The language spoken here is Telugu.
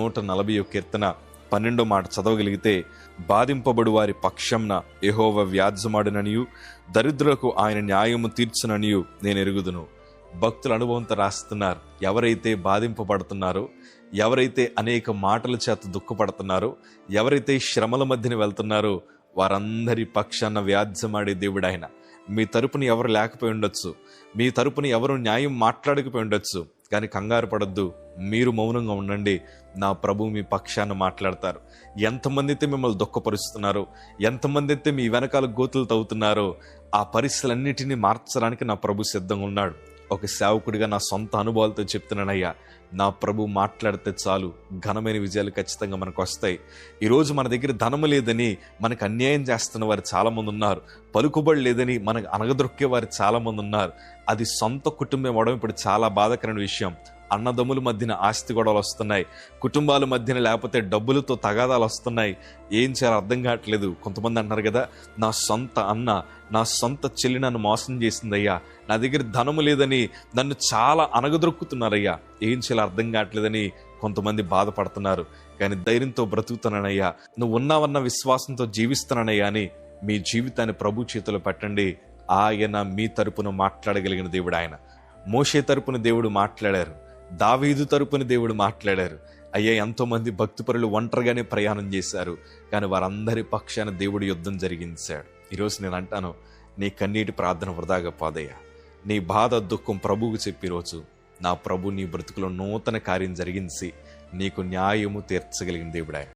140 కీర్తన 12వ మాట చదవగలిగితే, బాధింపబడు వారి పక్షంన యెహోవా వ్యాజ్యమాడుననియు దరిద్రులకు ఆయన న్యాయము తీర్చుననియు నేను ఎరుగుదును. భక్తుల అనుభవంతో రాస్తున్నారు. ఎవరైతే బాధింపబడుతున్నారో, ఎవరైతే అనేక మాటల చేత దుఃఖపడుతున్నారో, ఎవరైతే శ్రమల మధ్యన వెళ్తున్నారో వారందరి పక్షాన వ్యాజ్యమాడే దేవుడు ఆయన. మీ తరపున ఎవరు లేకపోయి ఉండొచ్చు, మీ తరపున ఎవరు న్యాయం మాట్లాడకపోయి ఉండొచ్చు, కానీ కంగారు పడొద్దు, మీరు మౌనంగా ఉండండి. నా ప్రభు మీ పక్షాన మాట్లాడతారు. ఎంతమంది అయితే మిమ్మల్ని దుఃఖపరుస్తున్నారో, ఎంతమంది అయితే మీ వెనకాల గోతులు తవ్వుతున్నారో, ఆ పరిస్థితులన్నిటినీ మార్చడానికి నా ప్రభు సిద్ధంగా ఉన్నాడు. ఒక సేవకుడిగా నా సొంత అనుభవాలతో చెప్తున్నానయ్యా, నా ప్రభు మాట్లాడితే చాలు ఘనమైన విజయాలు ఖచ్చితంగా మనకు వస్తాయి. ఈరోజు మన దగ్గర ధనము లేదని మనకు అన్యాయం చేస్తున్న వారు చాలామంది ఉన్నారు. పలుకుబడి లేదని మనకు అనగదొక్కే వారు చాలామంది ఉన్నారు. అది సొంత కుటుంబం అవడం ఇప్పుడు చాలా బాధాకరమైన విషయం. అన్నదమ్ముల మధ్యన ఆస్తి గొడవలు వస్తున్నాయి, కుటుంబాల మధ్యన లేకపోతే డబ్బులతో తగాదాలు వస్తున్నాయి. ఏం చేయాలో అర్థం కావట్లేదు. కొంతమంది అంటున్నారు కదా, నా సొంత అన్న, నా సొంత చెల్లి నన్ను మోసం చేసిందయ్యా, నా దగ్గర ధనము లేదని నన్ను చాలా అనగదొక్కుతున్నారయ్యా, ఏం చేయాలో అర్థం కావట్లేదని కొంతమంది బాధపడుతున్నారు. కానీ ధైర్యంతో బ్రతుకుతున్నానయ్యా, నువ్వు ఉన్నావన్న విశ్వాసంతో జీవిస్తున్నానయ్యా అని మీ జీవితాన్ని ప్రభు చేతిలో పెట్టండి. ఆయన మీ తరపున మాట్లాడగలిగిన దేవుడు ఆయన. మోషే తరపున దేవుడు మాట్లాడారు, దావీదు తరపున దేవుడు మాట్లాడారు. అయ్యా, ఎంతోమంది భక్తిపరులు ఒంటరిగానే ప్రయాణం చేశారు, కానీ వారందరి పక్షాన దేవుడు యుద్ధం జరిగించాడు. ఈరోజు నేను అంటాను, నీ కన్నీటి ప్రార్థన వృధాగా పోదయ్యా. నీ బాధ దుఃఖం ప్రభువుకు చెప్పి రోజు నా ప్రభు నీ బ్రతుకులో నూతన కార్యం జరిగించి నీకు న్యాయము తీర్చగలిగిన దేవుడు ఆయన.